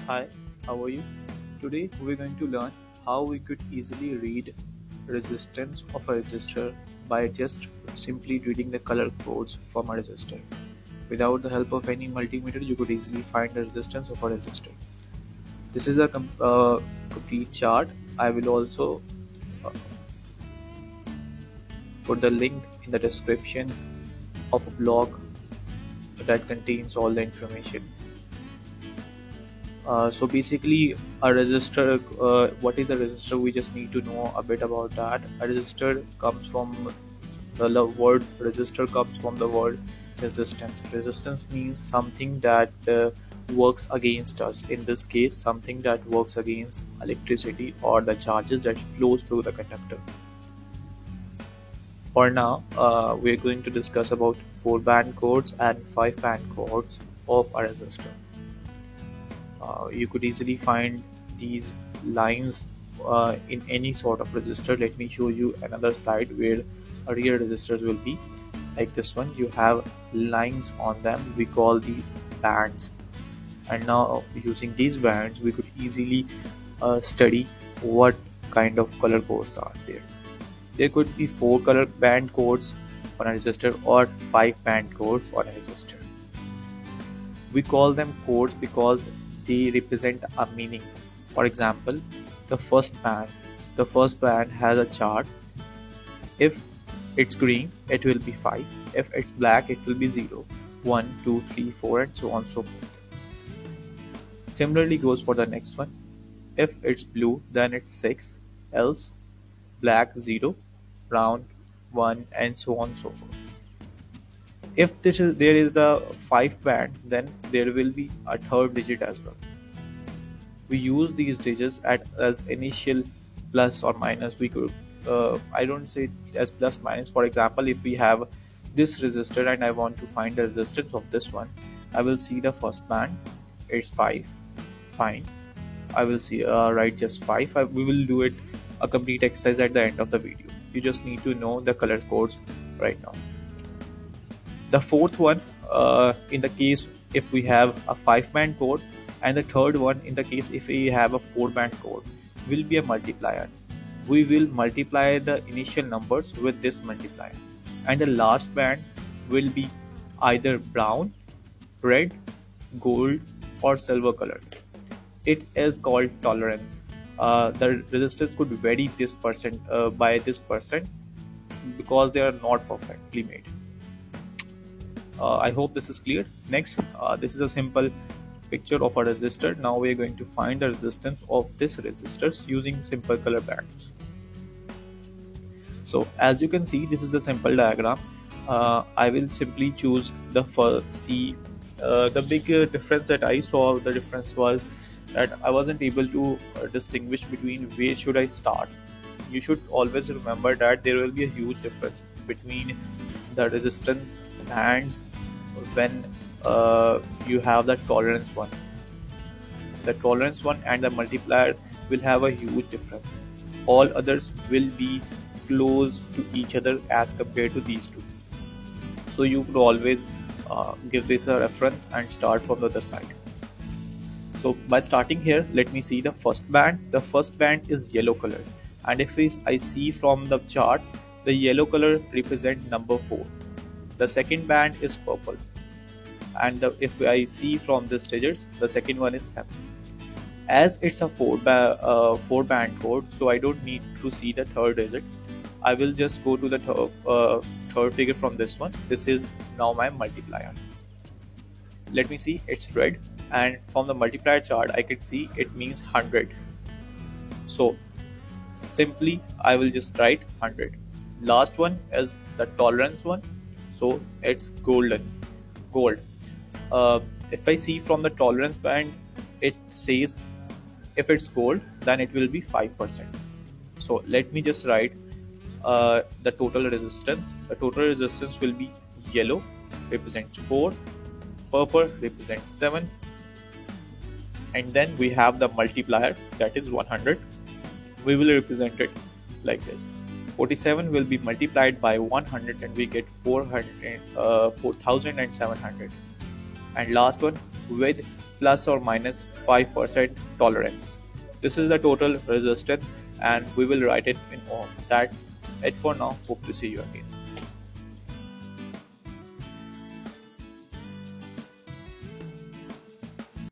Hi, how are you? Today we're going to learn how we could easily read resistance of a resistor by just simply reading the color codes from a resistor. Without the help of any multimeter, you could easily find the resistance of a resistor. This is a complete chart. I will also uh, put the link in the description of a blog that contains all the information. So basically, a resistor. What is a resistor? We just need to know a bit about that. A resistor comes from the word resistor comes from the word resistance. Resistance means something that works against us. In this case, something that works against electricity or the charges that flows through the conductor. For now, we're going to discuss about 4-band codes and 5-band codes of a resistor. You could easily find these lines in any sort of resistor. Let me show you another slide where a real resistors will be like this one. You have lines on them. We call these bands. And now using these bands, we could easily study what kind of color codes are there. There could be 4 color band codes on a resistor or 5 band codes on a resistor. We call them codes because they represent a meaning. For example, the first band. The first band has a chart. If it's green, it will be 5. If it's black, it will be 0, 1, 2, 3, 4, and so on and so forth. Similarly goes for the next one. If it's blue, then it's 6, else black 0, brown 1, and so on and so forth. If there is the 5 band, then there will be a third digit as well. We use these digits as initial plus or minus. We could I don't say as plus minus. For example, if we have this resistor and I want to find the resistance of this one, I will see the first band, it's 5, fine. I will see write just 5. We will do it a complete exercise at the end of the video. You just need to know the color codes right now. The fourth one, in the case if we have a 5-band code, and the third one in the case if we have a 4-band code, will be a multiplier. We will multiply the initial numbers with this multiplier, and the last band will be either brown, red, gold, or silver color. It is called tolerance. The resistance could vary this percent by this percent because they are not perfectly made. I hope this is clear. Next, this is a simple picture of a resistor. Now we are going to find the resistance of this resistors using simple color bands. So as you can see, this is a simple diagram. I will simply choose the the big difference that I saw. The difference was that I wasn't able to distinguish between where should I start. You should always remember that there will be a huge difference between the resistance bands when you have the tolerance one. The tolerance one and the multiplier will have a huge difference. All others will be close to each other as compared to these two. So you could always give this a reference and start from the other side. So by starting here, let me see the first band. The first band is yellow color, and if I see from the chart, the yellow color represents number 4. The second band is purple, and if I see from these digits, the second one is 7. As it's a 4-band code, so I don't need to see the third digit. I will just go to the third figure from this one. This is now my multiplier. Let me see, it's red, and from the multiplier chart I can see it means 100. So simply I will just write 100. Last one is the tolerance one, so it's gold. If I see from the tolerance band, it says if it's gold, then it will be 5%. So let me just write the total resistance. The total resistance will be yellow, represents 4, purple represents 7, and then we have the multiplier, that is 100. We will represent it like this. 47 will be multiplied by 100 and we get 4,700. And last one with plus or minus 5% tolerance. This is the total resistance and we will write it in ohm. That's it for now. Hope to see you again.